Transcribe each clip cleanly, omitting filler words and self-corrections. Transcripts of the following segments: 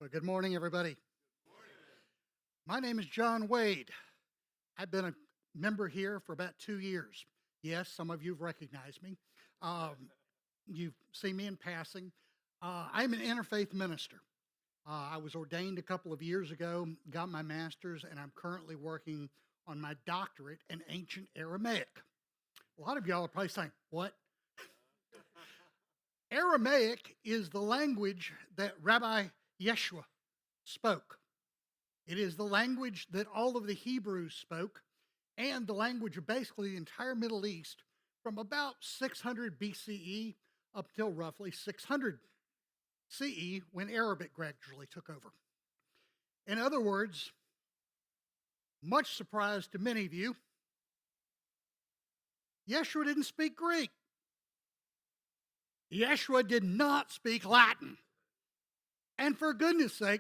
Well, good morning, everybody. My name is John Wade. I've been a member here for about 2 years. Yes, some of you have recognized me. You've seen me in passing. I'm an interfaith minister. I was ordained a couple of years ago, got my master's, and I'm currently working on my doctorate in ancient Aramaic. A lot of y'all are probably saying, what? Aramaic is the language that Rabbi Yeshua spoke. It is the language that all of the Hebrews spoke and the language of basically the entire Middle East from about 600 BCE up till roughly 600 CE when Arabic gradually took over. In other words, much surprise to many of you, Yeshua didn't speak Greek. Yeshua did not speak Latin. And for goodness sake,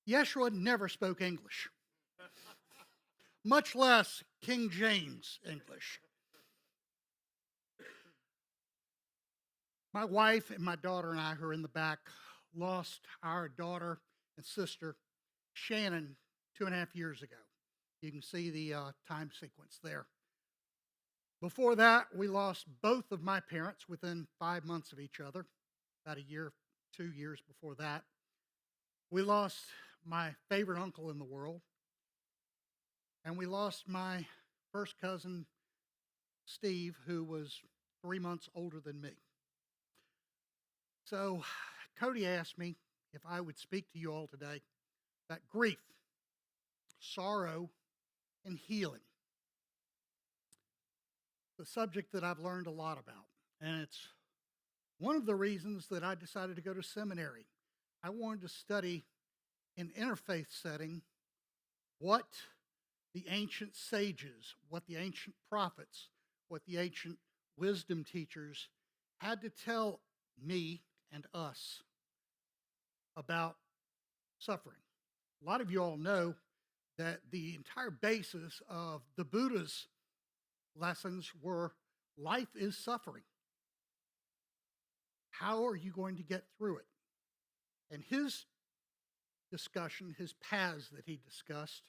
Yeshua never spoke English, much less King James English. My wife and my daughter and I, who are in the back, lost our daughter and sister, Shannon, 2.5 years ago. You can see the time sequence there. Before that, we lost both of my parents within 5 months of each other, about a year, 2 years before that. We lost my favorite uncle in the world, and we lost my first cousin, Steve, who was 3 months older than me. So Cody asked me if I would speak to you all today about grief, sorrow, and healing. The subject that I've learned a lot about, and it's one of the reasons that I decided to go to seminary. I wanted to study in interfaith setting what the ancient sages, what the ancient prophets, what the ancient wisdom teachers had to tell me and us about suffering. A lot of you all know that the entire basis of the Buddha's lessons were life is suffering. How are you going to get through it? And his discussion, his paths that he discussed,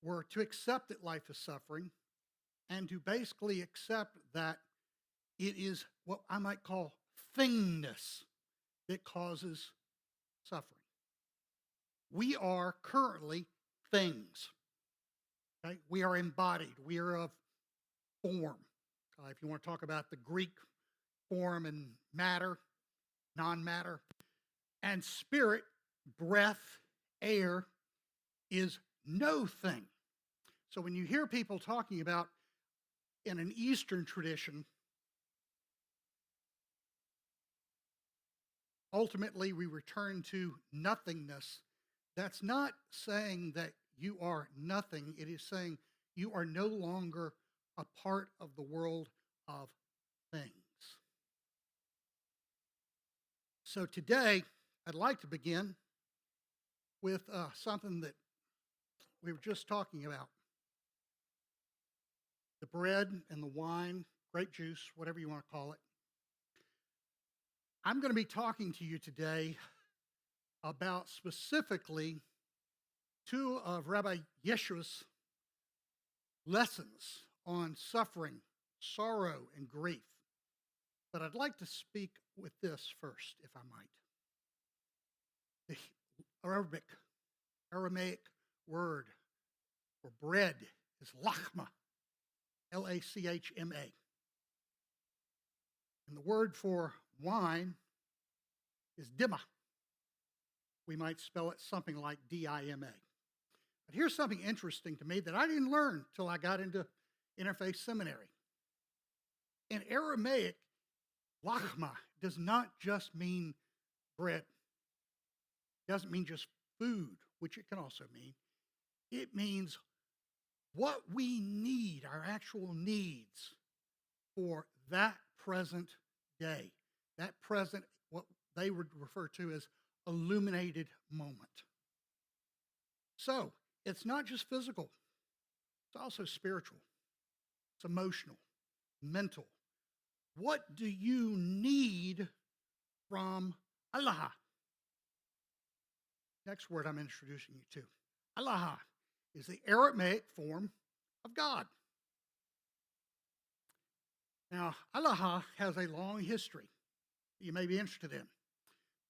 were to accept that life is suffering and to basically accept that it is what I might call thingness that causes suffering. We are currently things. Okay? We are embodied. We are of form. If you want to talk about the Greek form and matter, non-matter, and spirit, breath, air, is no thing. So when you hear people talking about in an Eastern tradition, ultimately we return to nothingness, that's not saying that you are nothing. It is saying you are no longer a part of the world of things. So today, I'd like to begin with something that we were just talking about. The bread and the wine, grape juice, whatever you want to call it. I'm going to be talking to you today about specifically two of Rabbi Yeshua's lessons on suffering, sorrow, and grief. But I'd like to speak with this first, if I might. The Aramaic word for bread is lachma, Lachma. And the word for wine is dima. We might spell it something like D-I-M-A. But here's something interesting to me that I didn't learn till I got into interfaith seminary. In Aramaic, lachma does not just mean bread. It doesn't mean just food, which it can also mean. It means what we need, our actual needs for that present day, that present, what they would refer to as illuminated moment. So it's not just physical, it's also spiritual, it's emotional, mental. What do you need from Allah? next word I'm introducing you to. Allah is the Aramaic form of God. Now, Allah has a long history that you may be interested in.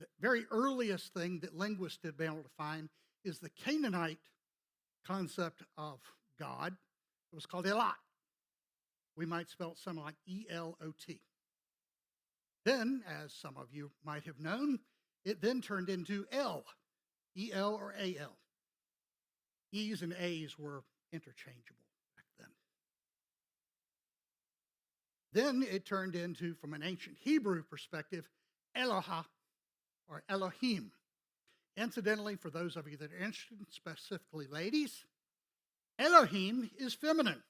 The very earliest thing that linguists have been able to find is the Canaanite concept of God. It was called Elot. We might spell it something like E-L-O-T. Then, as some of you might have known, it then turned into El, E-L or A-L. E's and A's were interchangeable back then. Then it turned into, from an ancient Hebrew perspective, Eloha or Elohim. Incidentally, for those of you that are interested, specifically ladies, Elohim is feminine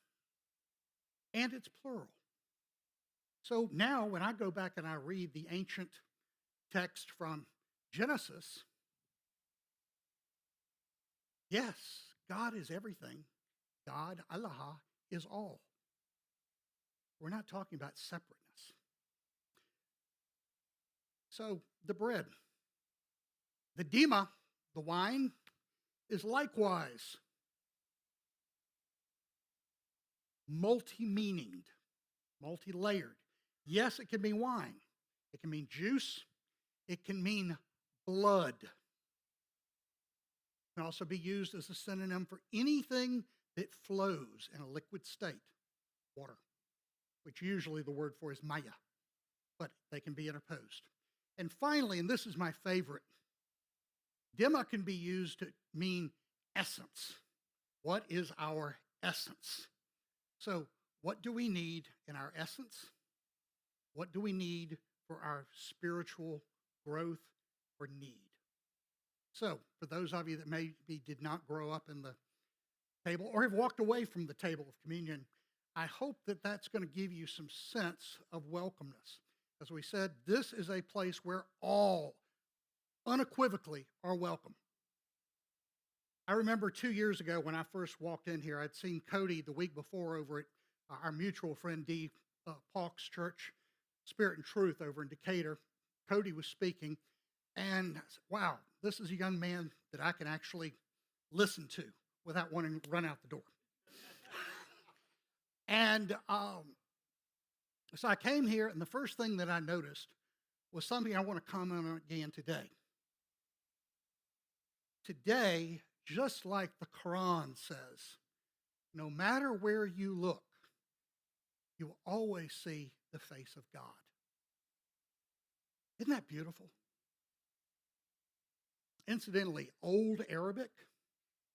and it's plural. So now when I go back and I read the ancient text from Genesis, yes, God is everything. God, Allah, is all. We're not talking about separateness. So the bread, the dima, the wine, is likewise multi-meaninged, multi-layered. Yes, it can mean wine. It can mean juice. It can mean blood. It can also be used as a synonym for anything that flows in a liquid state, water, which usually the word for is maya, but they can be interposed. And finally, and this is my favorite, dima can be used to mean essence. What is our essence? So what do we need in our essence? What do we need for our spiritual growth or need? So for those of you that maybe did not grow up in the table or have walked away from the table of communion, I hope that that's going to give you some sense of welcomeness. As we said, this is a place where all unequivocally are welcome. I remember 2 years ago when I first walked in here, I'd seen Cody the week before over at our mutual friend Dee Paulk's church, Spirit and Truth, over in Decatur. Cody was speaking, and I said, wow, this is a young man that I can actually listen to without wanting to run out the door. And so I came here, and the first thing that I noticed was something I want to comment on again today. Today, just like the Quran says, no matter where you look, you will always see the face of God. Isn't that beautiful? Incidentally, Old Arabic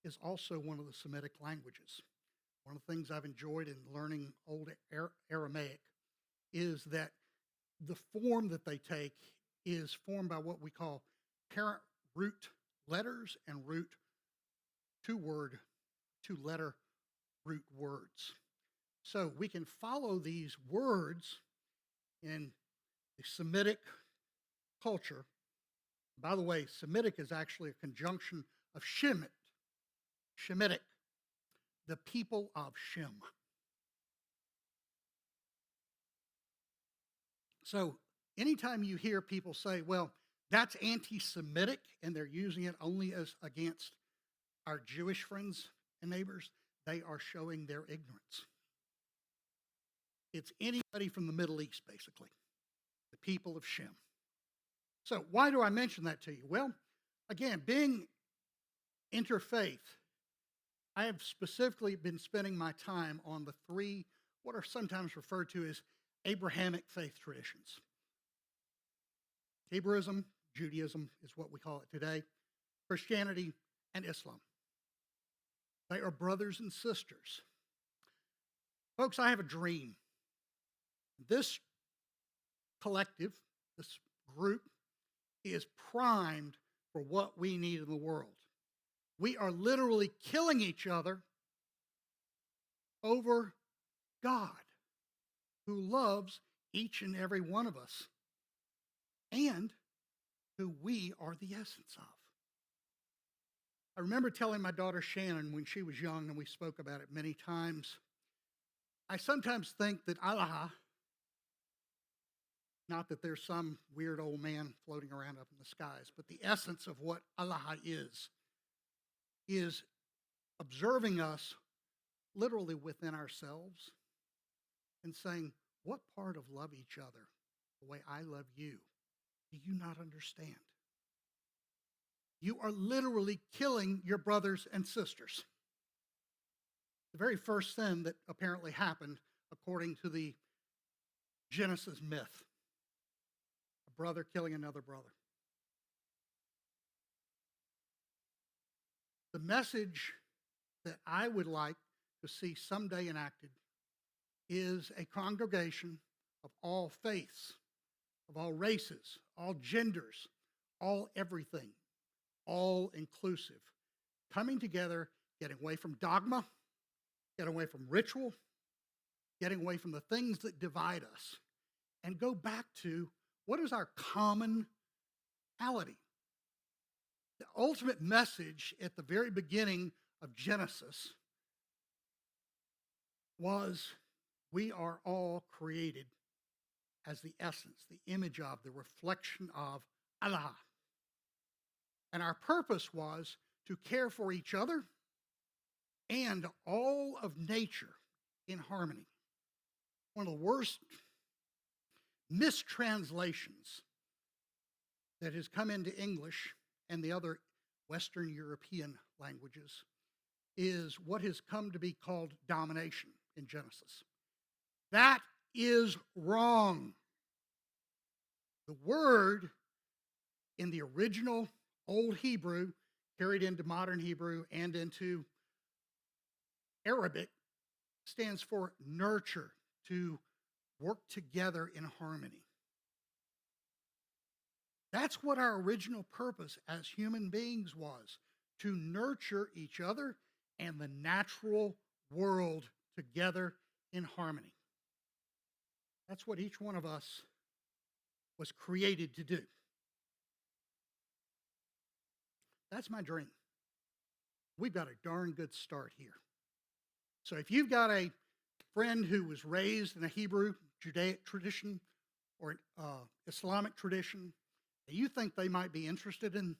is also one of the Semitic languages. One of the things I've enjoyed in learning Old Aramaic is that the form that they take is formed by what we call parent root letters and root two-letter root words. So we can follow these words in the Semitic culture. By the way, Semitic is actually a conjunction of Shemitic, the people of Shem. So anytime you hear people say, well, that's anti-Semitic, and they're using it only as against our Jewish friends and neighbors, they are showing their ignorance. It's anybody from the Middle East, basically, the people of Shem. So why do I mention that to you? Well, again, being interfaith, I have specifically been spending my time on the three, what are sometimes referred to as Abrahamic faith traditions. Hebrewism, Judaism is what we call it today, Christianity, and Islam. They are brothers and sisters. Folks, I have a dream. This collective, this group, is primed for what we need in the world. We are literally killing each other over God, who loves each and every one of us, and who we are the essence of. I remember telling my daughter Shannon when she was young, and we spoke about it many times, I sometimes think that Allah Not that there's some weird old man floating around up in the skies, but the essence of what Allah is observing us literally within ourselves and saying, what part of love each other the way I love you do you not understand? You are literally killing your brothers and sisters. The very first sin that apparently happened according to the Genesis myth. A brother killing another brother. The message that I would like to see someday enacted is a congregation of all faiths, of all races, all genders, all everything, all inclusive, coming together, getting away from dogma, getting away from ritual, getting away from the things that divide us, and go back to what is our commonality. The ultimate message at the very beginning of Genesis was we are all created as the essence, the image of, the reflection of Allah. And our purpose was to care for each other and all of nature in harmony. One of the worst mistranslations that has come into English and the other Western European languages is what has come to be called domination in Genesis. That is wrong. The word in the original Old Hebrew, carried into modern Hebrew and into Arabic, stands for nurture, to work together in harmony. That's what our original purpose as human beings was, to nurture each other and the natural world together in harmony. That's what each one of us was created to do. That's my dream. We've got a darn good start here. So if you've got a friend who was raised in a Hebrew, Judaic tradition or Islamic tradition, and you think they might be interested in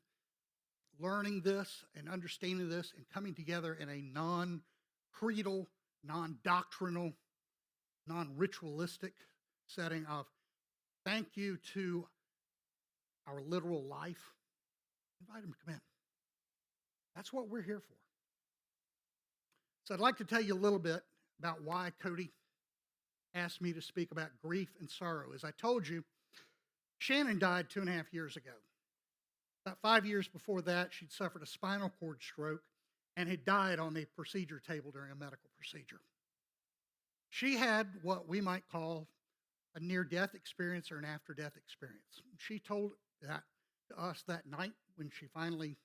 learning this and understanding this and coming together in a non-creedal, non-doctrinal, non-ritualistic setting of thank you to our literal life, invite them to come in. That's what we're here for. So I'd like to tell you a little bit about why Cody asked me to speak about grief and sorrow. As I told you, Shannon died 2.5 years ago. About 5 years before that, she'd suffered a spinal cord stroke and had died on the procedure table during a medical procedure. She had what we might call a near-death experience or an after-death experience. She told that to us that night when she finally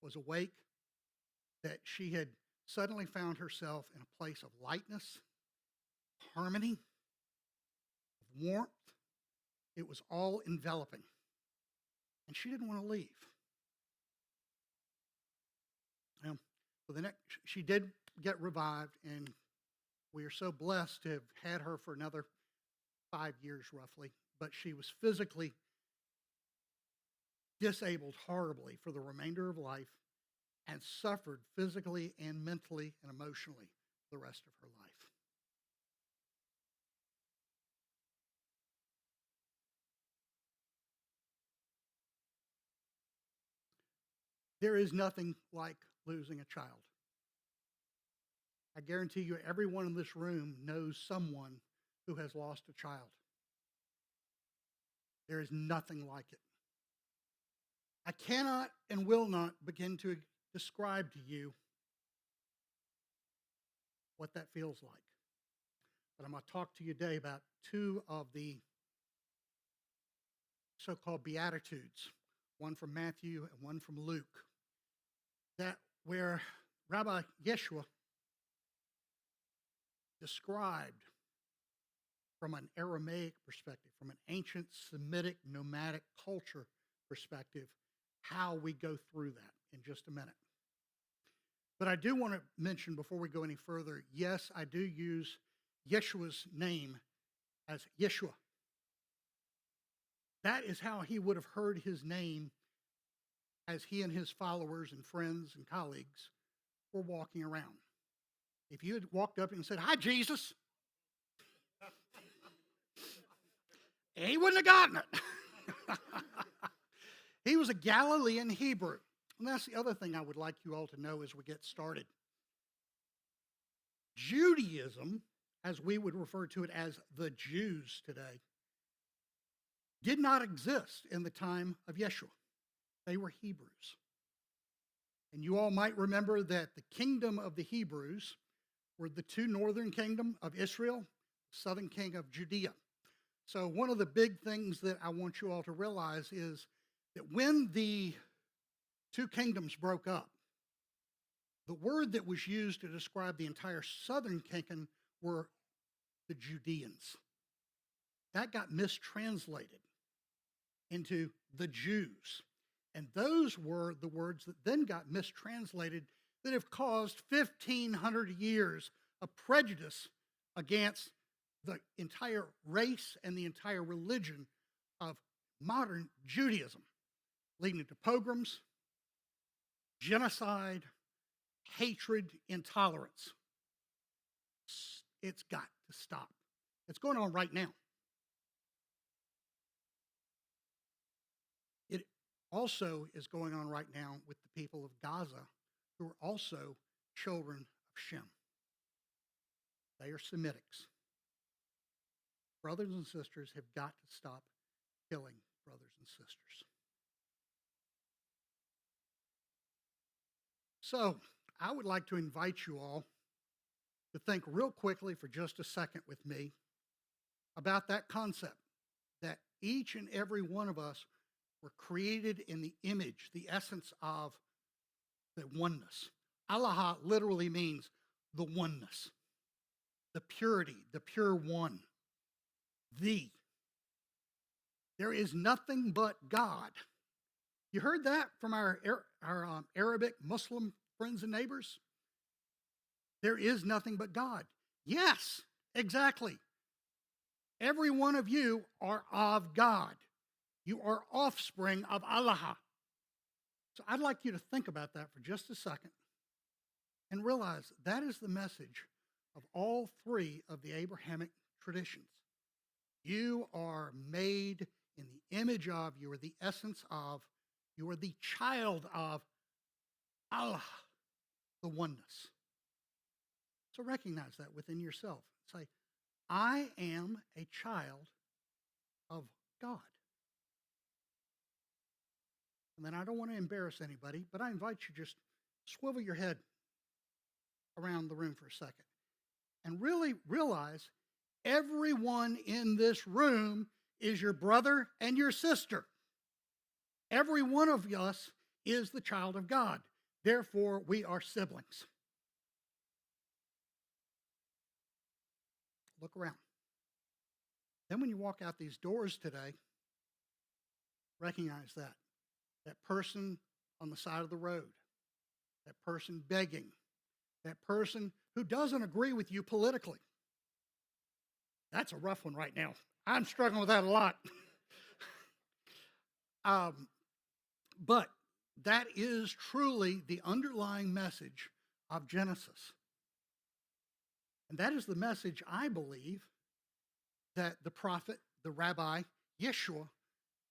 was awake, that she had suddenly found herself in a place of lightness, harmony, warmth. It was all enveloping. And she didn't want to leave. She did get revived, and we are so blessed to have had her for another 5 years roughly, but she was physically disabled horribly for the remainder of life and suffered physically and mentally and emotionally the rest of her life. There is nothing like losing a child. I guarantee you everyone in this room knows someone who has lost a child. There is nothing like it. I cannot and will not begin to describe to you what that feels like. But I'm going to talk to you today about two of the so-called Beatitudes, one from Matthew and one from Luke, that where Rabbi Yeshua described from an Aramaic perspective, from an ancient Semitic nomadic culture perspective, how we go through that in just a minute. But I do want to mention before we go any further, yes, I do use Yeshua's name as Yeshua. That is how he would have heard his name as he and his followers and friends and colleagues were walking around. If you had walked up and said, "Hi, Jesus," he wouldn't have gotten it. He was a Galilean Hebrew. And that's the other thing I would like you all to know as we get started. Judaism, as we would refer to it as the Jews today, did not exist in the time of Yeshua. They were Hebrews. And you all might remember that the kingdom of the Hebrews were the two northern kingdom of Israel, southern king of Judea. So one of the big things that I want you all to realize is that when the two kingdoms broke up, the word that was used to describe the entire southern kingdom were the Judeans. That got mistranslated into the Jews. And those were the words that then got mistranslated that have caused 1,500 years of prejudice against the entire race and the entire religion of modern Judaism, leading to pogroms, genocide, hatred, intolerance. It's got to stop. It's going on right now. It also is going on right now with the people of Gaza, who are also children of Shem. They are Semitics. Brothers and sisters have got to stop killing brothers and sisters. So, I would like to invite you all to think real quickly for just a second with me about that concept that each and every one of us were created in the image, the essence of the oneness. Allah literally means the oneness, the purity, the pure one, the. There is nothing but God. You heard that from our Arabic Muslim friends and neighbors? There is nothing but God. Yes, exactly. Every one of you are of God. You are offspring of Allah. So I'd like you to think about that for just a second and realize that is the message of all three of the Abrahamic traditions. You are made in the image of, you are the essence of, you are the child of Allah, the oneness. So recognize that within yourself. Say, I am a child of God. And then I don't want to embarrass anybody, but I invite you just swivel your head around the room for a second and really realize everyone in this room is your brother and your sister. Every one of us is the child of God. Therefore, we are siblings. Look around. Then when you walk out these doors today, recognize that. That person on the side of the road, that person begging, that person who doesn't agree with you politically. That's a rough one right now. I'm struggling with that a lot. But that is truly the underlying message of Genesis. And that is the message, I believe, that the prophet, the Rabbi Yeshua,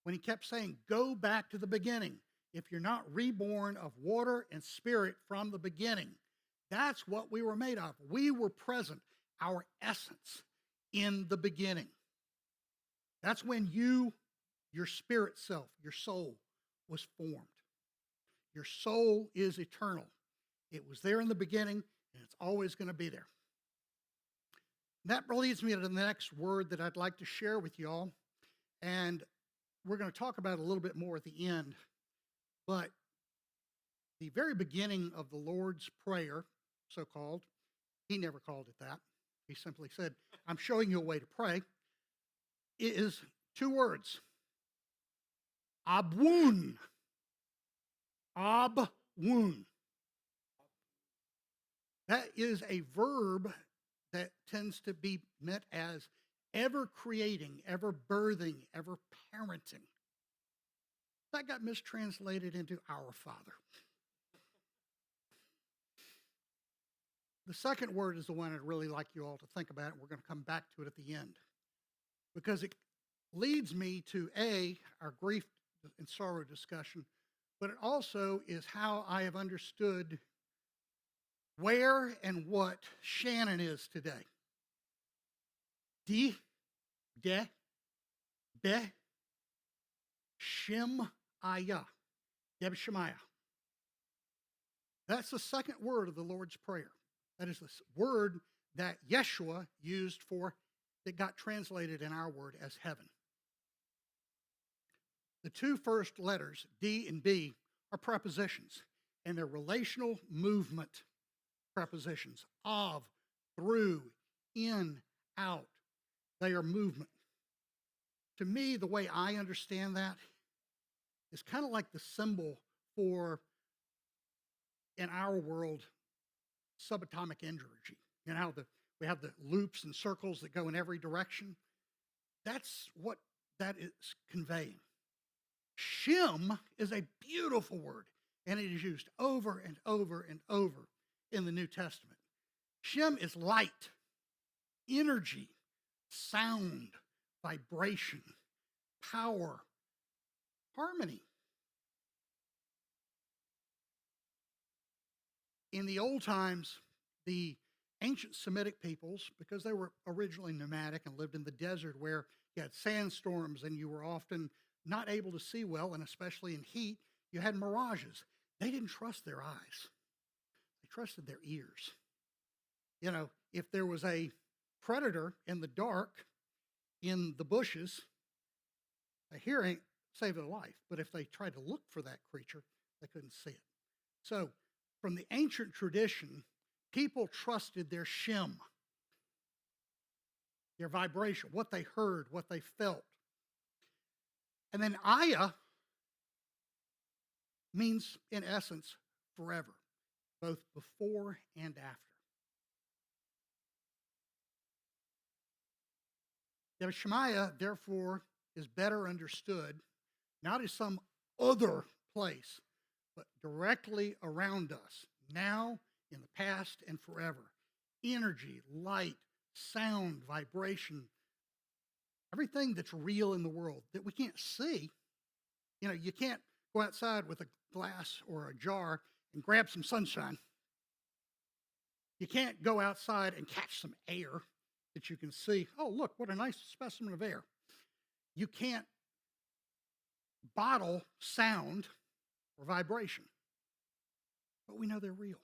when he kept saying, go back to the beginning. If you're not reborn of water and spirit from the beginning, that's what we were made of. We were present, our essence, in the beginning. That's when your spirit self, your soul, was formed. Your soul is eternal. It was there in the beginning, and it's always going to be there. That leads me to the next word that I'd like to share with you all. And we're going to talk about it a little bit more at the end. But the very beginning of the Lord's Prayer, so-called, he never called it that. He simply said, I'm showing you a way to pray, is two words. Abun. Abun. That is a verb that tends to be meant as ever creating, ever birthing, ever parenting. That got mistranslated into our Father. The second word is the one I'd really like you all to think about. We're going to come back to it at the end because it leads me to our grief and sorrow discussion, but it also is how I have understood where and what Shannon is today. De, be, Shemaiah, Deb Shemaiah. That's the second word of the Lord's Prayer. That is the word that Yeshua used that got translated in our word as heaven. The two first letters, D and B, are prepositions, and they're relational movement prepositions. Of, through, in, out. They are movement. To me, the way I understand that is kind of like the symbol for, in our world, subatomic energy. You know how we have the loops and circles that go in every direction? That's what that is conveying. Shem is a beautiful word, and it is used over and over and over in the New Testament. Shem is light, energy, sound, vibration, power, harmony. In the old times, the ancient Semitic peoples, because they were originally nomadic and lived in the desert where you had sandstorms and you were often not able to see well, and especially in heat, you had mirages. They didn't trust their eyes. They trusted their ears. You know, if there was a predator in the dark, in the bushes, a hearing saved their life. But if they tried to look for that creature, they couldn't see it. So, from the ancient tradition, people trusted their Shem, their vibration, what they heard, what they felt. And then Aya means, in essence, forever, both before and after. The Shemaiah, therefore, is better understood not as some other place, but directly around us, now, in the past, and forever. Energy, light, sound, vibration, everything that's real in the world that we can't see. You know, you can't go outside with a glass or a jar and grab some sunshine. You can't go outside and catch some air that you can see. Oh, look, what a nice specimen of air. You can't bottle sound or vibration, but we know they're real.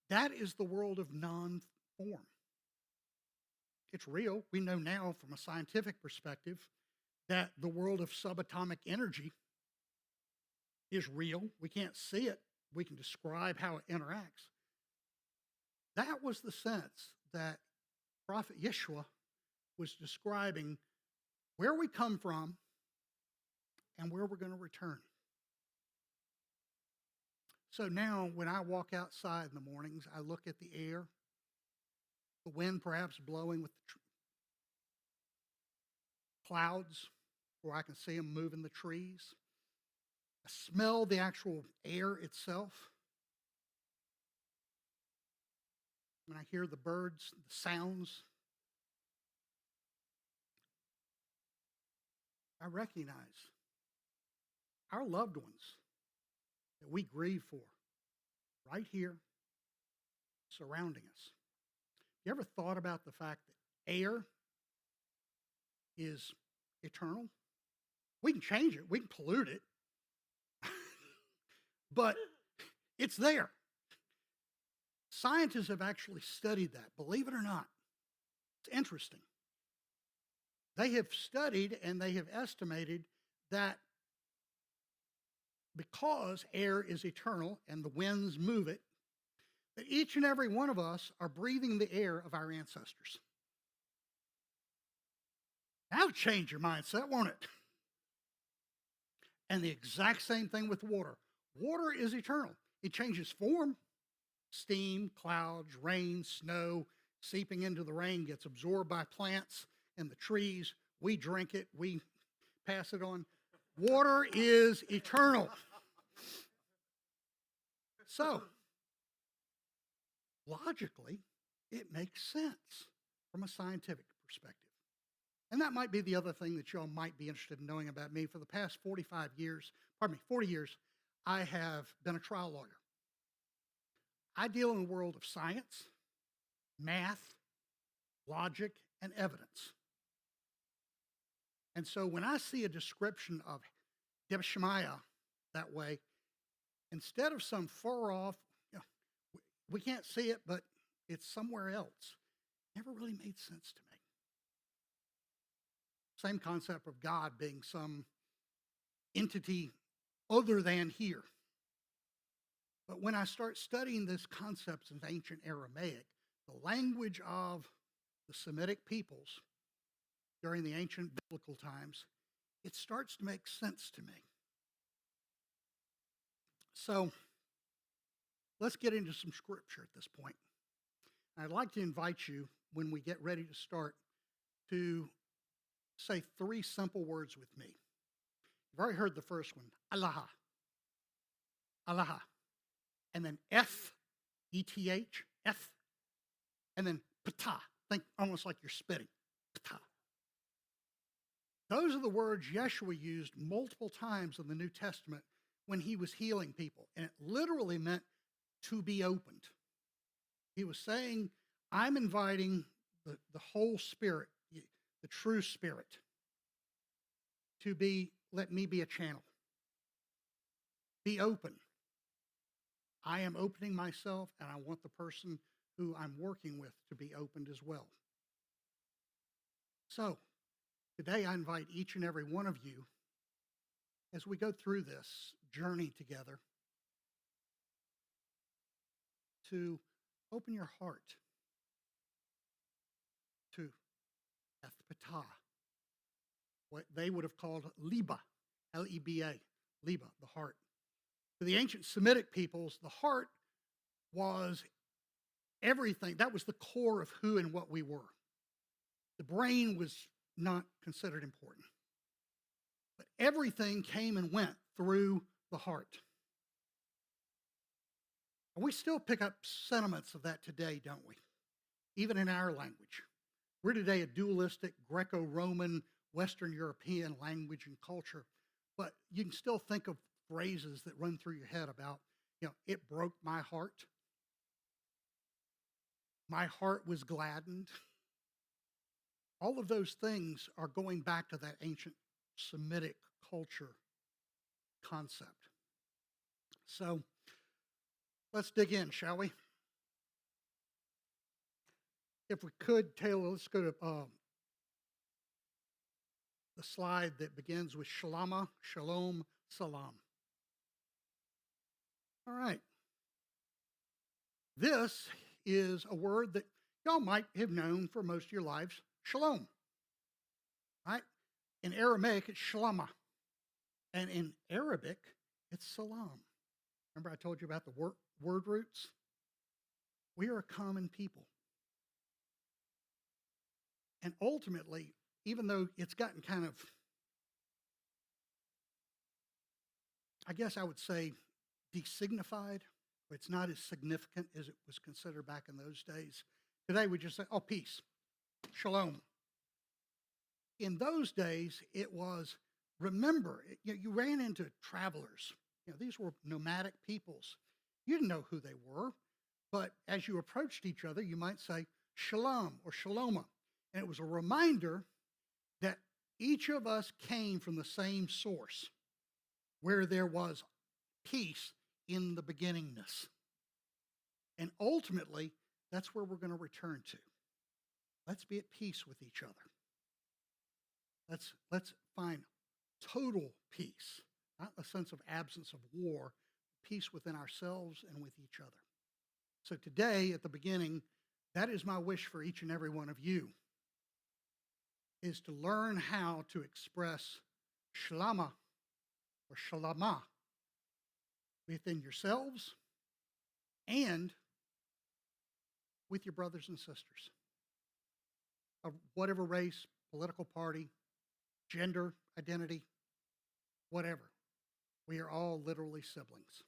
That is the world of non-form. It's real. We know now from a scientific perspective that the world of subatomic energy is real. We can't see it. We can describe how it interacts. That was the sense that Prophet Yeshua was describing where we come from and where we're going to return. So now when I walk outside in the mornings, I look at the air, the wind perhaps blowing with the clouds where I can see them moving the trees. I smell the actual air itself. When I hear the birds, the sounds, I recognize our loved ones that we grieve for right here surrounding us. You ever thought about the fact that air is eternal? We can change it, we can pollute it, but it's there. Scientists have actually studied that, believe it or not. It's interesting. They have studied and they have estimated that because air is eternal and the winds move it, that each and every one of us are breathing the air of our ancestors. That'll change your mindset, won't it? And the exact same thing with water. Water is eternal. It changes form. Steam, clouds, rain, snow, seeping into the rain gets absorbed by plants and the trees. We drink it. We pass it on. Water is eternal. So, logically, it makes sense from a scientific perspective. And that might be the other thing that y'all might be interested in knowing about me. For the past 40 years, I have been a trial lawyer. I deal in the world of science, math, logic, and evidence. And so when I see a description of Shemaiah that way, instead of some far off, we can't see it, but it's somewhere else, never really made sense to me. Same concept of God being some entity other than here. But when I start studying these concepts of ancient Aramaic, the language of the Semitic peoples during the ancient biblical times, it starts to make sense to me. So let's get into some scripture at this point. I'd like to invite you, when we get ready to start, to say 3 simple words with me. You've already heard the first one, Allah. Allah. And then F, E-T-H, F. And then Ptah. Think almost like you're spitting. Ptah. Those are the words Yeshua used multiple times in the New Testament when he was healing people. And it literally meant to be opened. He was saying, I'm inviting the whole spirit, the true spirit, let me be a channel. Be open. I am opening myself, and I want the person who I'm working with to be opened as well. So, today I invite each and every one of you, as we go through this journey together, to open your heart to Ethpatah, what they would have called Liba, L-E-B-A, Liba, the heart. For the ancient Semitic peoples, the heart was everything. That was the core of who and what we were. The brain was not considered important. But everything came and went through the heart. And we still pick up sentiments of that today, don't we? Even in our language. We're today a dualistic Greco-Roman, Western European language and culture. But you can still think of phrases that run through your head about, it broke my heart. My heart was gladdened. All of those things are going back to that ancient Semitic culture concept. So let's dig in, shall we? If we could, Taylor, let's go to the slide that begins with Shalama, Shalom, Salam. All right. This is a word that y'all might have known for most of your lives, shalom. Right? In Aramaic, it's shalama. And in Arabic, it's salam. Remember I told you about the word roots? We are a common people. And ultimately, even though it's gotten kind of, I guess I would say, designified, it's not as significant as it was considered back in those days. Today we just say, oh, peace, shalom. In those days, it was, remember, you ran into travelers. These were nomadic peoples. You didn't know who they were, but as you approached each other, you might say shalom or shaloma. And it was a reminder that each of us came from the same source, where there was peace in the beginningness. And ultimately, that's where we're going to return to. Let's be at peace with each other. Let's find total peace, not a sense of absence of war, peace within ourselves and with each other. So today, at the beginning, that is my wish for each and every one of you, is to learn how to express shalama or shalama within yourselves and with your brothers and sisters of whatever race, political party, gender, identity. whatever. We are all literally siblings.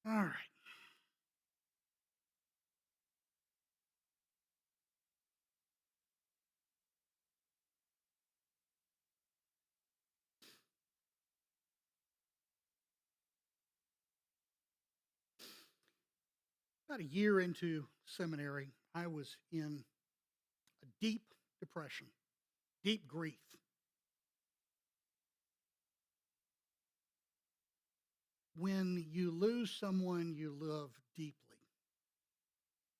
All right. About a year into seminary, I was in a deep depression, deep grief. When you lose someone you love deeply,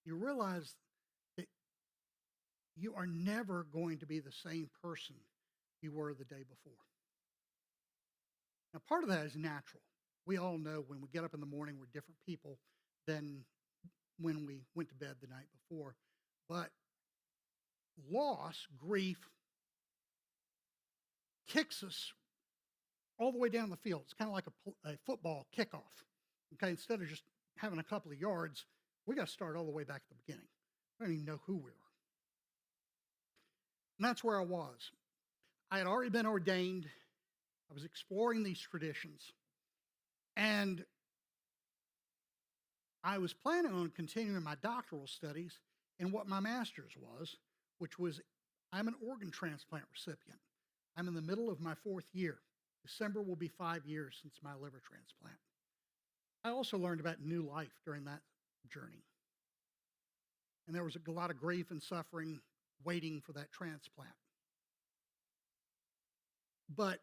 you realize that you are never going to be the same person you were the day before. Now, part of that is natural. We all know when we get up in the morning, we're different people than when we went to bed the night before. But loss, grief, kicks us all the way down the field. It's kind of like a football kickoff. Okay, instead of just having a couple of yards, we got to start all the way back at the beginning. I don't even know who we were. And that's where I was. I had already been ordained. I was exploring these traditions. And I was planning on continuing my doctoral studies in what my master's was, which was I'm an organ transplant recipient. I'm in the middle of my 4th year. December will be 5 years since my liver transplant. I also learned about new life during that journey. And there was a lot of grief and suffering waiting for that transplant. But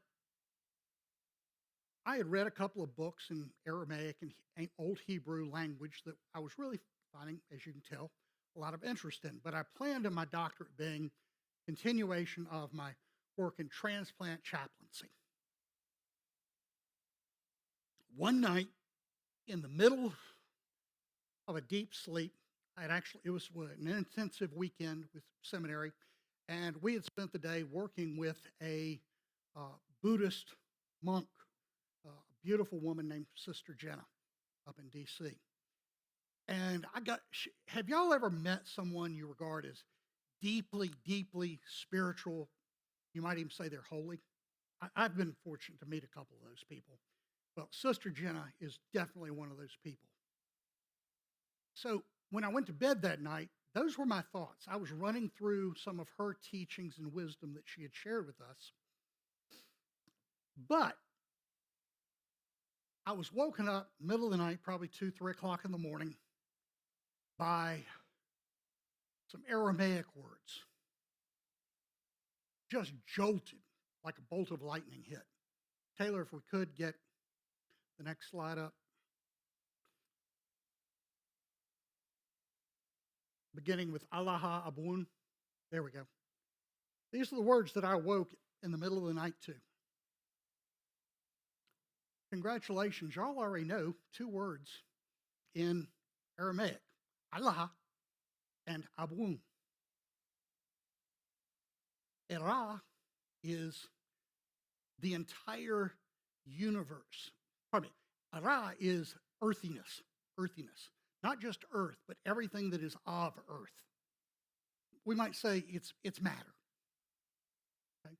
I had read a couple of books in Aramaic and Old Hebrew language that I was really finding, as you can tell, a lot of interest in. But I planned on my doctorate being continuation of my work in transplant chaplaincy. One night, in the middle of a deep sleep, it was an intensive weekend with seminary, and we had spent the day working with a Buddhist monk, a beautiful woman named Sister Jenna up in D.C. And have y'all ever met someone you regard as deeply, deeply spiritual? You might even say they're holy. I've been fortunate to meet a couple of those people. Well, Sister Jenna is definitely one of those people. So when I went to bed that night, those were my thoughts. I was running through some of her teachings and wisdom that she had shared with us. But I was woken up middle of the night, probably 2, 3 o'clock in the morning, by some Aramaic words. Just jolted like a bolt of lightning hit. Taylor, if we could get the next slide up. Beginning with Allaha Abun. There we go. These are the words that I awoke in the middle of the night to. Congratulations, y'all already know 2 words in Aramaic, Allah and Abun. Era is the entire universe. Pardon me. Ara is earthiness. Not just earth, but everything that is of earth. We might say it's matter. Okay?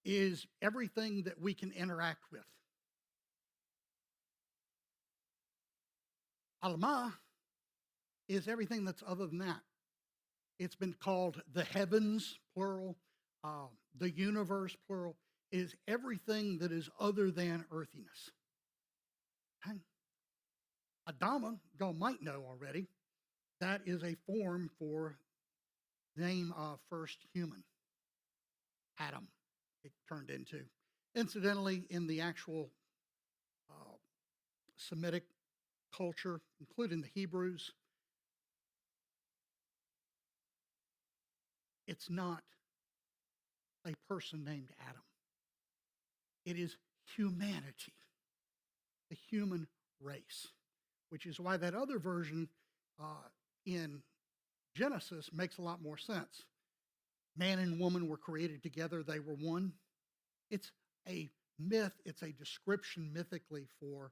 Is everything that we can interact with. Alma is everything that's other than that. It's been called the heavens, plural, the universe, plural. It is everything that is other than earthiness. Okay? Adama, y'all might know already, that is a form for the name of first human, Adam, it turned into. Incidentally, in the actual Semitic culture, including the Hebrews, it's not a person named Adam. It is humanity, the human race, which is why that other version in Genesis makes a lot more sense. Man and woman were created together, they were one. It's a myth, it's a description mythically for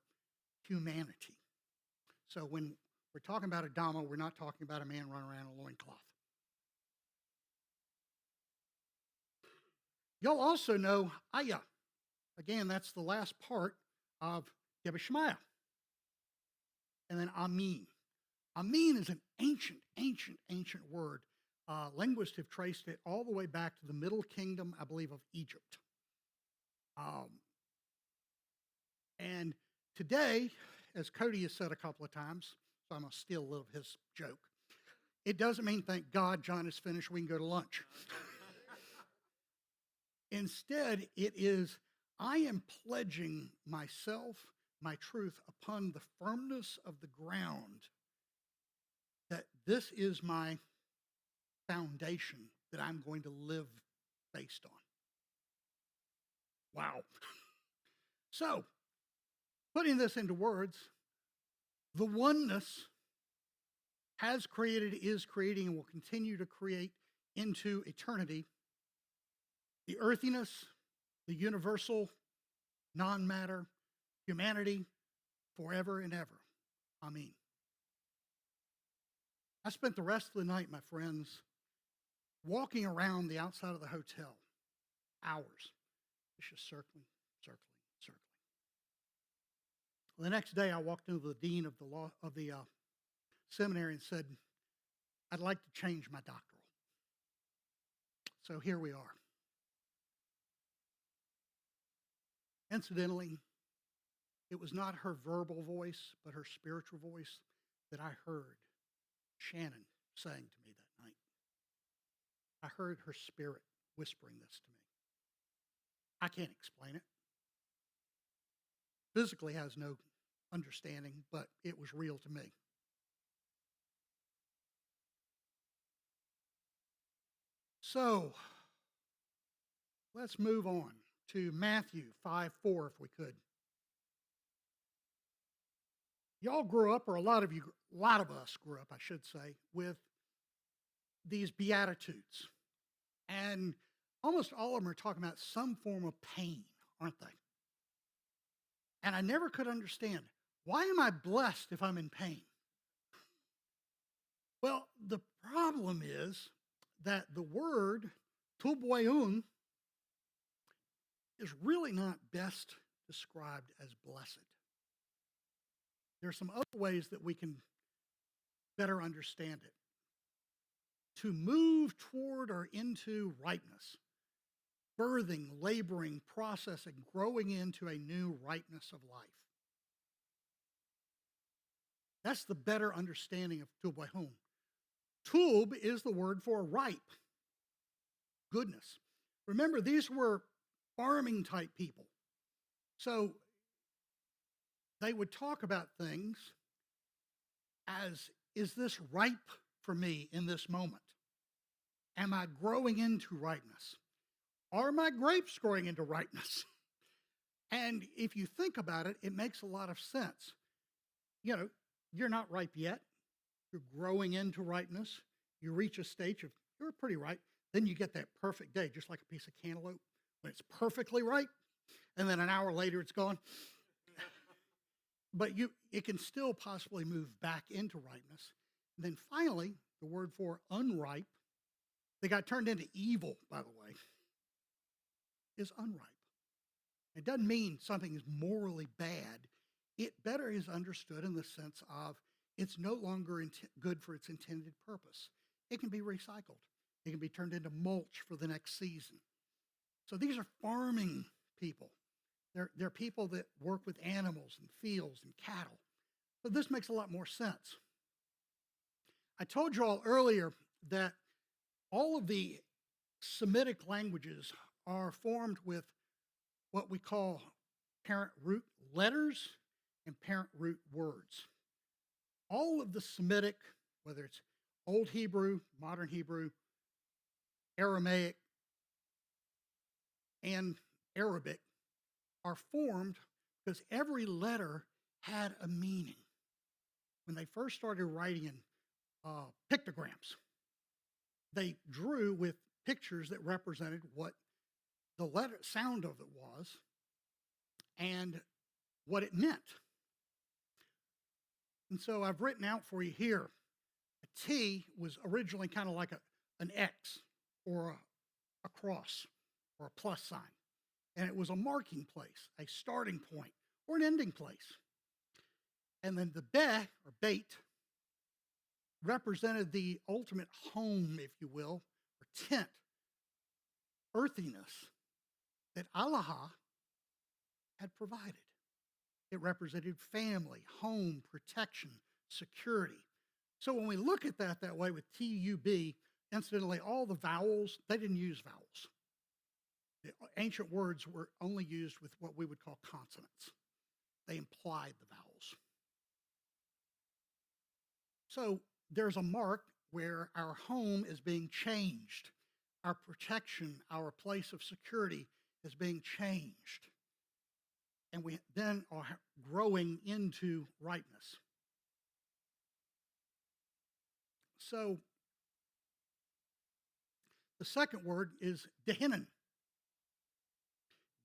humanity. So when we're talking about Adama, we're not talking about a man running around in a loincloth. Y'all also know Aya. Again, that's the last part of Yebashmaya. And then Amin. Amin is an ancient word. Linguists have traced it all the way back to the Middle Kingdom, I believe, of Egypt. And today, as Cody has said a couple of times, so I'm going to steal a little of his joke, it doesn't mean, thank God, John is finished, we can go to lunch. Instead, it is, I am pledging myself, my truth, upon the firmness of the ground, that this is my foundation that I'm going to live based on. Wow. So, putting this into words, the oneness has created, is creating, and will continue to create into eternity the earthiness, the universal, non-matter, humanity, forever and ever. Amen. I spent the rest of the night, my friends, walking around the outside of the hotel, hours. It's just circling. The next day, I walked into the dean of the seminary and said, I'd like to change my doctoral. So here we are. Incidentally, it was not her verbal voice, but her spiritual voice that I heard Shannon saying to me that night. I heard her spirit whispering this to me. I can't explain it. Physically has no understanding, but it was real to me. So, let's move on to Matthew 5:4, if we could. Y'all grew up, or a lot of us grew up, I should say, with these Beatitudes. And almost all of them are talking about some form of pain, aren't they? And I never could understand, why am I blessed if I'm in pain? Well, the problem is that the word tuboyun is really not best described as blessed. There are some other ways that we can better understand it. To move toward or into ripeness, birthing, laboring, processing, growing into a new ripeness of life. That's the better understanding of tuboyun. Tub is the word for ripe, goodness. Remember, these were farming type people. So they would talk about things as, is this ripe for me in this moment? Am I growing into ripeness? Are my grapes growing into ripeness? And if you think about it, it makes a lot of sense. You know, you're not ripe yet. You're growing into ripeness. You reach a stage of, you're pretty ripe. Then you get that perfect day, just like a piece of cantaloupe, when it's perfectly ripe. And then an hour later, it's gone. But it can still possibly move back into ripeness. And then finally, the word for unripe, they got turned into evil, by the way, is unripe. It doesn't mean something is morally bad. It better is understood in the sense of it's no longer good for its intended purpose. It can be recycled. It can be turned into mulch for the next season. So these are farming people. They're people that work with animals and fields and cattle. So this makes a lot more sense. I told you all earlier that all of the Semitic languages are formed with what we call parent root letters and parent root words. All of the Semitic, whether it's Old Hebrew, Modern Hebrew, Aramaic, and Arabic, are formed because every letter had a meaning. When they first started writing in pictograms, they drew with pictures that represented what the letter sound of it was and what it meant. And so I've written out for you here, a T was originally kind of like an X or a cross. or a plus sign. And it was a marking place, a starting point, or an ending place. And then the beh, or bait, represented the ultimate home, if you will, or tent, earthiness that Allah had provided. It represented family, home, protection, security. So when we look at that way with T-U-B, incidentally, all the vowels, they didn't use vowels. The ancient words were only used with what we would call consonants. They implied the vowels. So there's a mark where our home is being changed. Our protection, our place of security is being changed. And we then are growing into ripeness. So the second word is dehinan.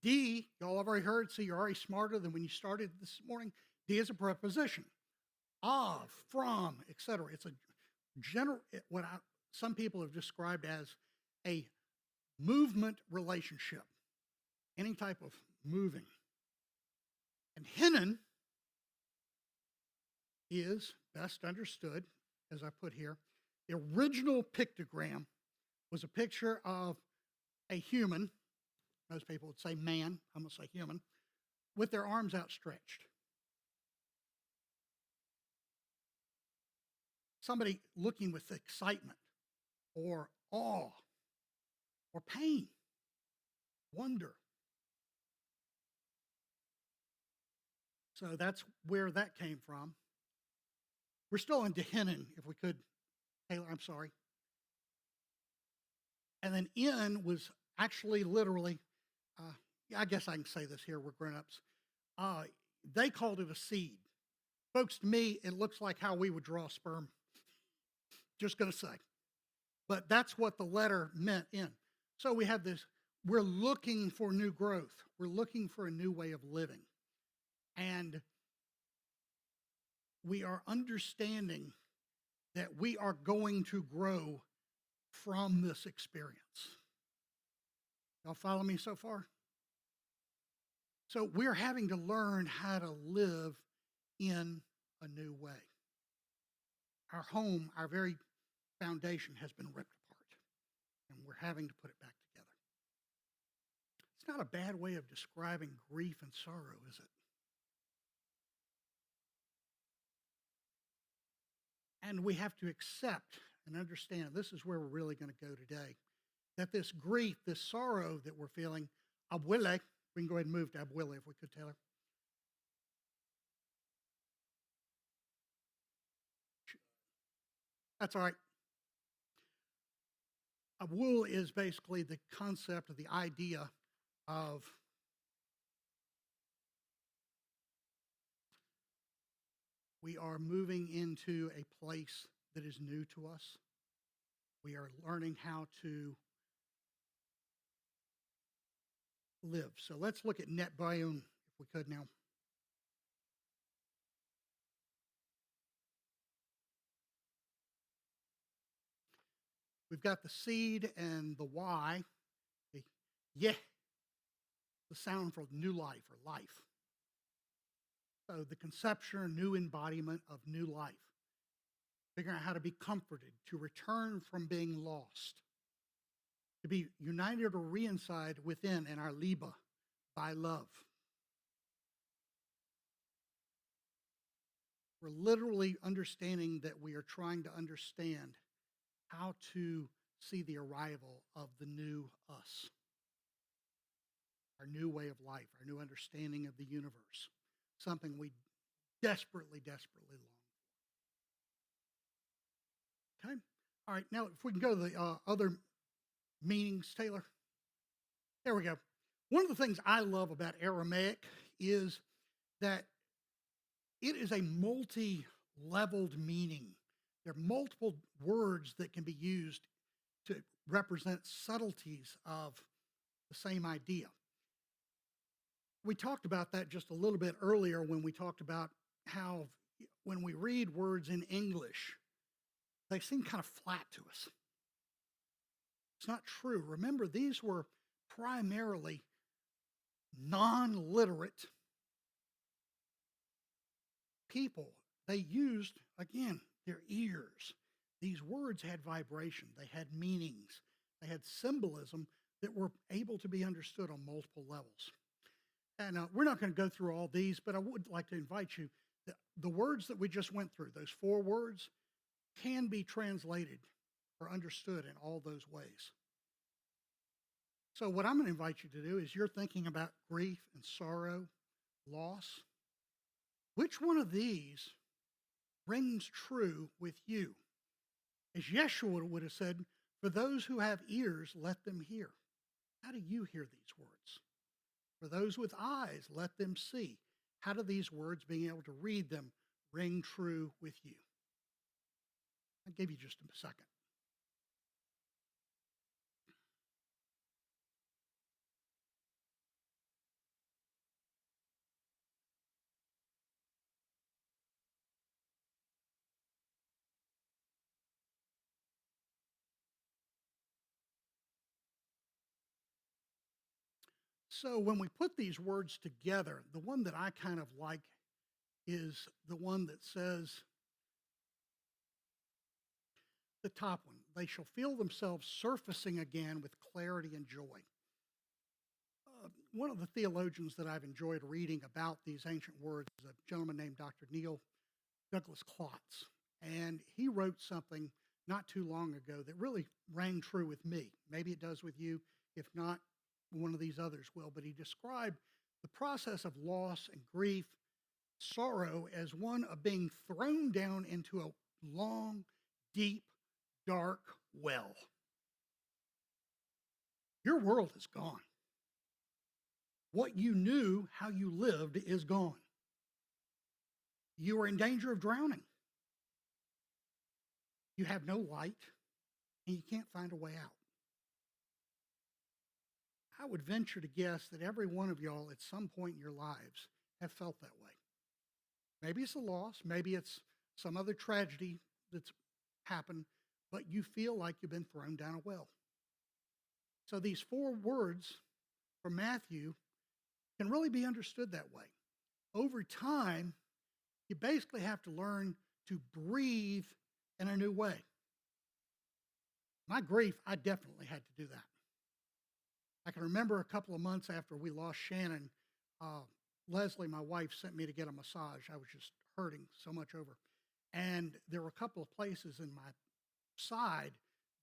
D, y'all have already heard, so you're already smarter than when you started this morning. D is a preposition. Of, from, etc. It's a general, some people have described as a movement relationship, any type of moving. And hinan is best understood, as I put here. The original pictogram was a picture of a human, most people would say man, I'm going to say human, with their arms outstretched. Somebody looking with excitement or awe or pain, wonder. So that's where that came from. We're still in Dehinan, if we could. Taylor, I'm sorry. And then in was actually literally, I guess I can say this here, we're grown-ups. They called it a seed. Folks, to me, it looks like how we would draw sperm. Just going to say. But that's what the letter meant in. So we have this, we're looking for new growth. We're looking for a new way of living. And we are understanding that we are going to grow from this experience. Y'all follow me so far? So we're having to learn how to live in a new way. Our home, our very foundation has been ripped apart, and we're having to put it back together. It's not a bad way of describing grief and sorrow, is it? And we have to accept and understand, this is where we're really going to go today, that this grief, this sorrow that we're feeling, abuele, we can go ahead and move to abuele if we could, Taylor. That's all right. Abul is basically the concept of the idea of we are moving into a place that is new to us. We are learning how to live. So let's look at net bayun, if we could now. We've got the seed and the Y, the yeh, the sound for new life or life. So the conception or new embodiment of new life. Figuring out how to be comforted, to return from being lost, to be united or reinside within in our liba by love. We're literally understanding that we are trying to understand how to see the arrival of the new us, our new way of life, our new understanding of the universe, something we desperately, desperately long for. Okay? All right, now if we can go to the other meanings, Taylor. There we go. One of the things I love about Aramaic is that it is a multi-leveled meaning. There are multiple words that can be used to represent subtleties of the same idea. We talked about that just a little bit earlier when we talked about how when we read words in English, they seem kind of flat to us. It's not true. Remember, these were primarily non-literate people. They used, again, their ears. These words had vibration, they had meanings, they had symbolism that were able to be understood on multiple levels. And we're not going to go through all these, but I would like to invite you that the words that we just went through, those 4 words, can be translated or understood in all those ways. So what I'm going to invite you to do is you're thinking about grief and sorrow, loss. Which one of these rings true with you? As Yeshua would have said, for those who have ears, let them hear. How do you hear these words? For those with eyes, let them see. How do these words, being able to read them, ring true with you? I'll give you just a second. So when we put these words together, the one that I kind of like is the one that says, the top one, they shall feel themselves surfacing again with clarity and joy. One of the theologians that I've enjoyed reading about these ancient words is a gentleman named Dr. Neil Douglas Klotz. And he wrote something not too long ago that really rang true with me. Maybe it does with you. If not, one of these others will. But he described the process of loss and grief, sorrow, as one of being thrown down into a long, deep, dark well. Your world is gone. What you knew, how you lived, is gone. You are in danger of drowning. You have no light, and you can't find a way out. I would venture to guess that every one of y'all at some point in your lives have felt that way. Maybe it's a loss, maybe it's some other tragedy that's happened, but you feel like you've been thrown down a well. So these 4 words from Matthew can really be understood that way. Over time, you basically have to learn to breathe in a new way. My grief, I definitely had to do that. I can remember a couple of months after we lost Shannon, Leslie, my wife, sent me to get a massage. I was just hurting so much over. And there were a couple of places in my side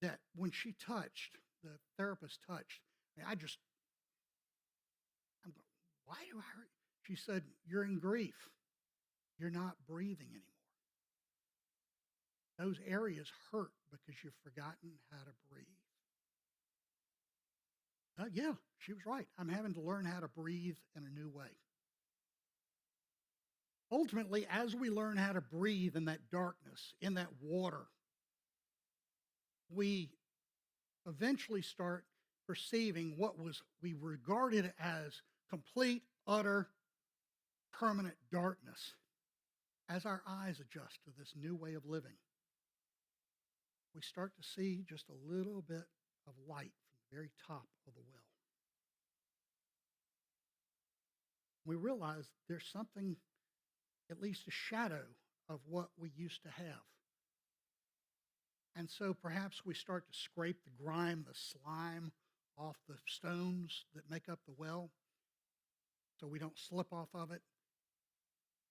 that when she touched, the therapist touched, I'm going, why do I hurt? She said, you're in grief. You're not breathing anymore. Those areas hurt because you've forgotten how to breathe. Yeah, she was right. I'm having to learn how to breathe in a new way. Ultimately, as we learn how to breathe in that darkness, in that water, we eventually start perceiving what we regarded as complete, utter, permanent darkness. As our eyes adjust to this new way of living, we start to see just a little bit of light from the very top of the well. We realize there's something, at least a shadow of what we used to have. And so perhaps we start to scrape the grime, the slime off the stones that make up the well so we don't slip off of it.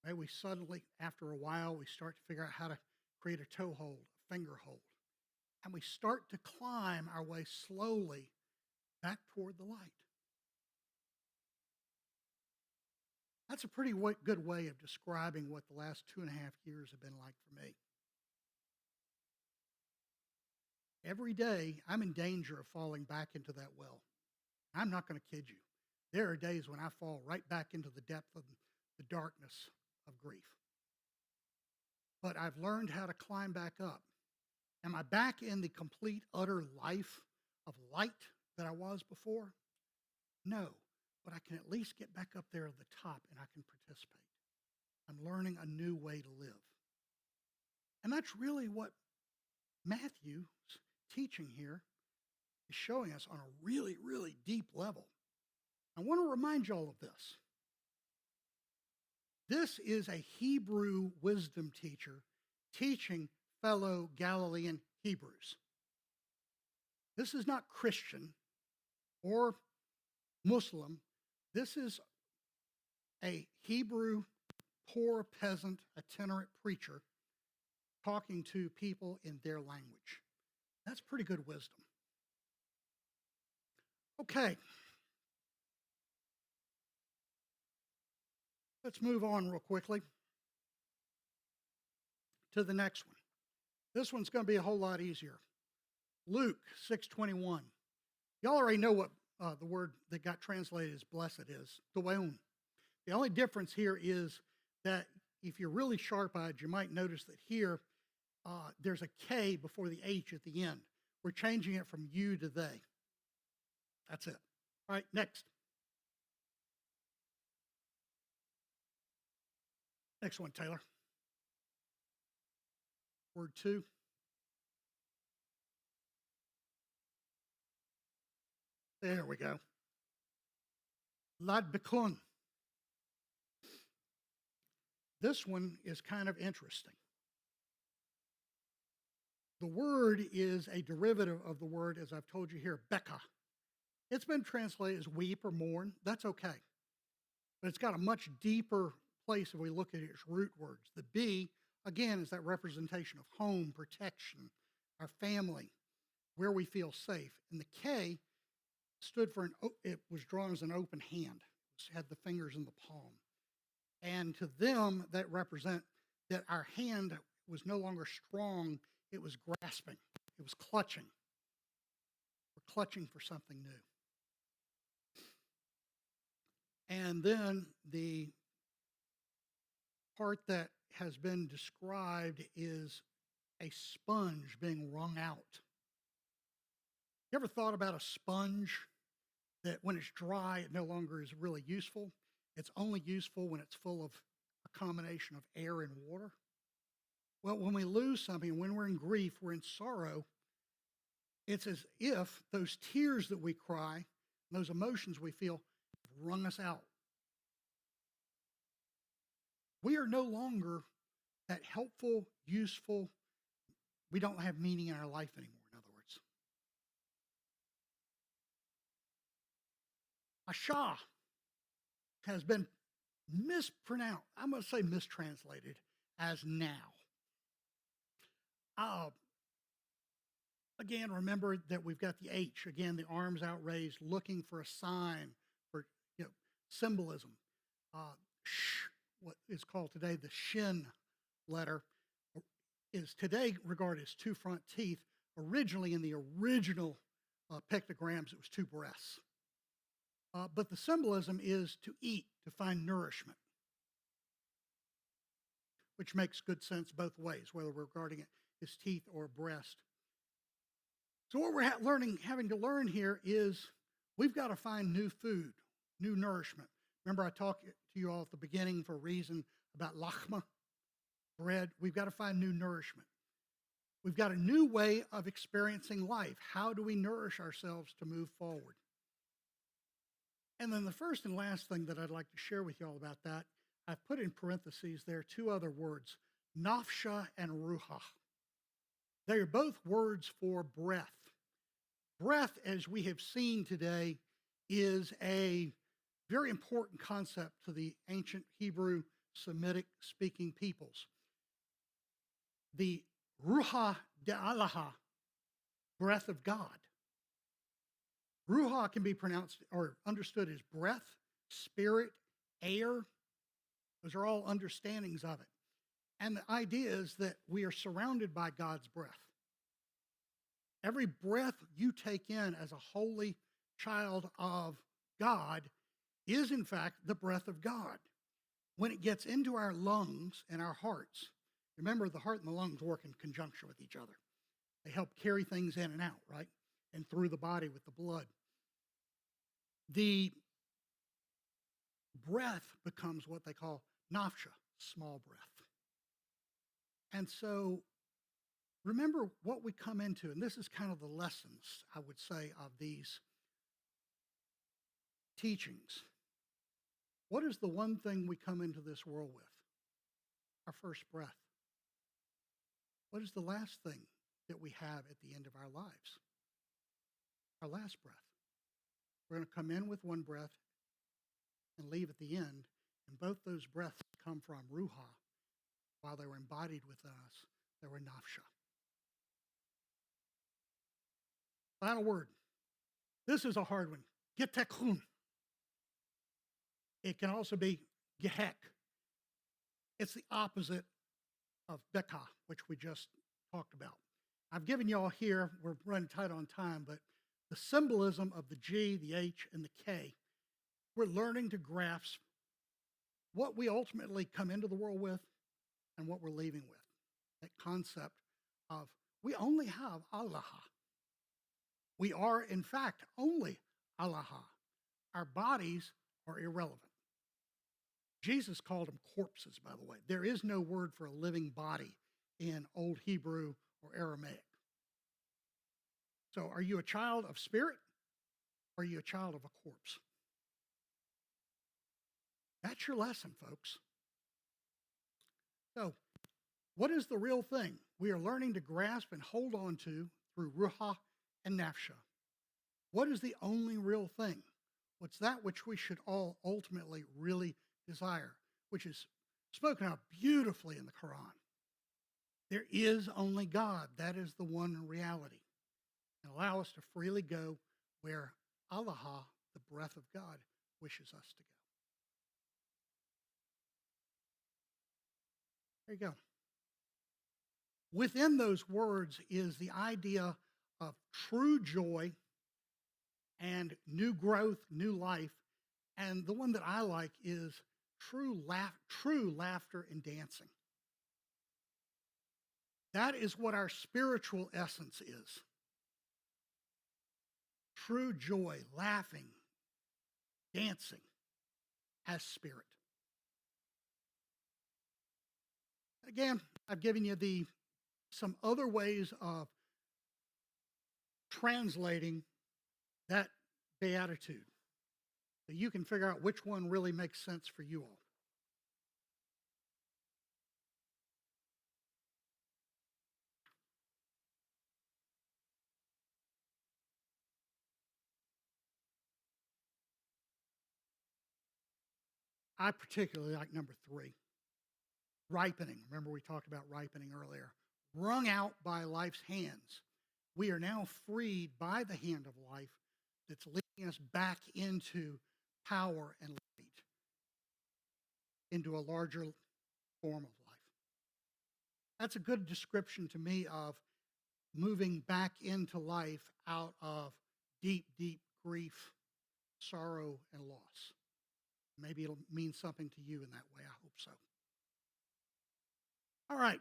Maybe we suddenly, after a while, we start to figure out how to create a toe hold, a finger hold. And we start to climb our way slowly back toward the light. That's a pretty good way of describing what the last 2.5 years have been like for me. Every day, I'm in danger of falling back into that well. I'm not going to kid you. There are days when I fall right back into the depth of the darkness of grief. But I've learned how to climb back up. Am I back in the complete, utter life of light that I was before? No, but I can at least get back up there at the top and I can participate. I'm learning a new way to live. And that's really what Matthew's teaching here is showing us on a really, really deep level. I want to remind you all of this. This is a Hebrew wisdom teacher teaching fellow Galilean Hebrews. This is not Christian or Muslim. This is a Hebrew, poor peasant, itinerant preacher talking to people in their language. That's pretty good wisdom. Okay. Let's move on real quickly to the next one. This one's going to be a whole lot easier. Luke 6:21. Y'all already know what the word that got translated as blessed is, doeon. The only difference here is that if you're really sharp-eyed, you might notice that here there's a K before the H at the end. We're changing it from you to they. That's it. All right, next. Next one, Taylor. Word 2. There we go. Lad bekun. This one is kind of interesting. The word is a derivative of the word, as I've told you here, beka. It's been translated as weep or mourn. That's okay. But it's got a much deeper place if we look at its root words. The B, again, is that representation of home, protection, our family, where we feel safe. And the K stood for it was drawn as an open hand. It had the fingers in the palm. And to them, that represent that our hand was no longer strong, it was grasping, it was clutching. We're clutching for something new. And then the part that has been described is a sponge being wrung out. You ever thought about a sponge that when it's dry, it no longer is really useful? It's only useful when it's full of a combination of air and water. Well, when we lose something, when we're in grief, we're in sorrow, it's as if those tears that we cry, those emotions we feel, wrung us out. We are no longer that helpful, useful, we don't have meaning in our life anymore, in other words. Asha has been mispronounced, I'm going to say mistranslated, as now. Again, remember that we've got the H, again, the arms outraised, looking for a sign, for symbolism. What is called today the shin letter is today regarded as 2 front teeth. Originally, in the original pictograms, it was 2 breasts. But the symbolism is to eat, to find nourishment, which makes good sense both ways, whether we're regarding it as teeth or breast. So what we're having to learn here is we've got to find new food, new nourishment. Remember I talked to you all at the beginning for a reason about lachma, bread. We've got to find new nourishment. We've got a new way of experiencing life. How do we nourish ourselves to move forward? And then the first and last thing that I'd like to share with you all about that, I've put in parentheses there 2 other words, nafsha and ruha. They are both words for breath. Breath, as we have seen today, is a very important concept to the ancient Hebrew Semitic-speaking peoples. The Ruha de'alaha, breath of God. Ruha can be pronounced or understood as breath, spirit, air. Those are all understandings of it. And the idea is that we are surrounded by God's breath. Every breath you take in as a holy child of God is, in fact, the breath of God. When it gets into our lungs and our hearts, remember the heart and the lungs work in conjunction with each other. They help carry things in and out, right? And through the body with the blood. The breath becomes what they call nafsha, small breath. And so Remember what we come into, and this is kind of the lessons, I would say, of these teachings. What is the one thing we come into this world with? Our first breath. What is the last thing that we have at the end of our lives? Our last breath. We're going to come in with one breath and leave at the end, and both those breaths come from Ruha. While they were embodied within us, they were Nafsha. Final word. This is a hard one. Getekun. It can also be Gehek. It's the opposite of Beka, which we just talked about. I've given you all here, we're running tight on time, but the symbolism of the G, the H, and the K, we're learning to grasp what we ultimately come into the world with and what we're leaving with. That concept of we only have Allah. We are, in fact, only Allah. Our bodies are irrelevant. Jesus called them corpses, by the way. There is no word for a living body in Old Hebrew or Aramaic. So are you a child of spirit or are you a child of a corpse? That's your lesson, folks. So what is the real thing we are learning to grasp and hold on to through Ruha and Nafsha? What is the only real thing? What's that which we should all ultimately really desire, which is spoken of beautifully in the Quran? There is only God. That is the one reality. And allow us to freely go where Allah, the breath of God, wishes us to go. There you go. Within those words is the idea of true joy and new growth, new life. And the one that I like is true laughter and dancing. That is what our spiritual essence is. True joy, laughing, dancing as spirit. Again, I've given you some other ways of translating that beatitude, so you can figure out which one really makes sense for you all. I particularly like number 3, ripening. Remember we talked about ripening earlier. Wrung out by life's hands. We are now freed by the hand of life that's leading us back into power and light, into a larger form of life. That's a good description to me of moving back into life out of deep, deep grief, sorrow, and loss. Maybe it'll mean something to you in that way. I hope so. All right.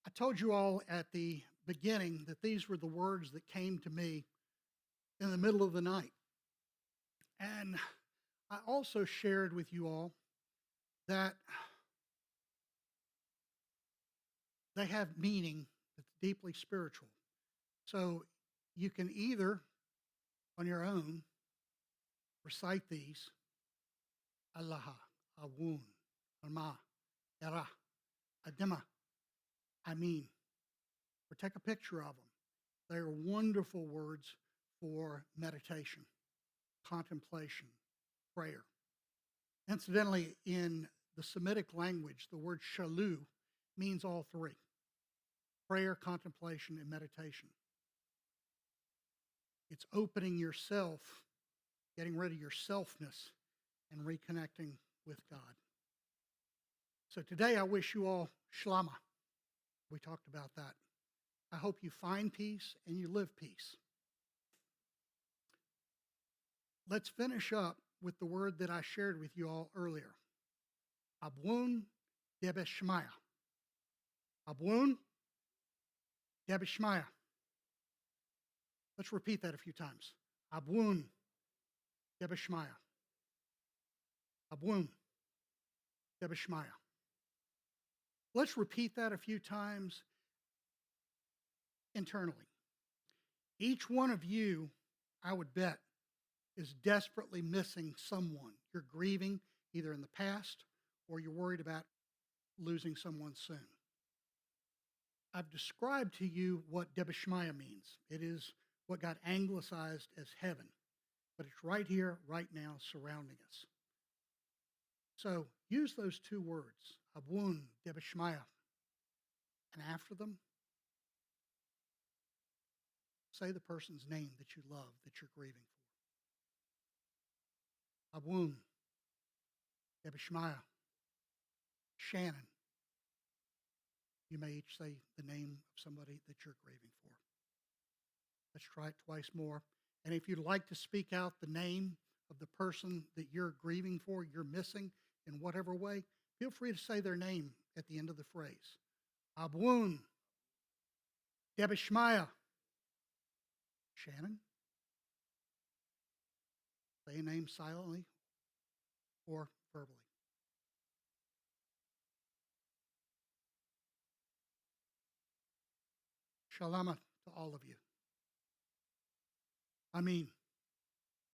I told you all at the beginning that these were the words that came to me in the middle of the night. And I also shared with you all that they have meaning that's deeply spiritual. So you can either, on your own, recite these: Allah, Awun, Alma, Yara, Adima, Amin, or take a picture of them. They are wonderful words for meditation, contemplation, prayer. Incidentally, in the Semitic language, the word shalu means all three: prayer, contemplation, and meditation. It's opening yourself, getting rid of your selfness, and reconnecting with God. So today I wish you all shlama. We talked about that. I hope you find peace and you live peace. Let's finish up with the word that I shared with you all earlier. Abun debeshmaya. Abun debeshmaya. Let's repeat that a few times. Abun debeshmaya. Abun debeshmaya. Let's repeat that a few times internally. Each one of you, I would bet, is desperately missing someone. You're grieving either in the past or you're worried about losing someone soon. I've described to you what Debishmaya means. It is what got anglicized as heaven, but it's right here, right now, surrounding us. So use those two words, Abun, Debishmaya, and after them, say the person's name that you love, that you're grieving for. Abun, Debishmaya, Shannon. You may each say the name of somebody that you're grieving for. Let's try it twice more. And if you'd like to speak out the name of the person that you're grieving for, you're missing in whatever way, feel free to say their name at the end of the phrase. Abun, Debishmaya, Shannon. Say a name silently or verbally. Shalama to all of you. I mean,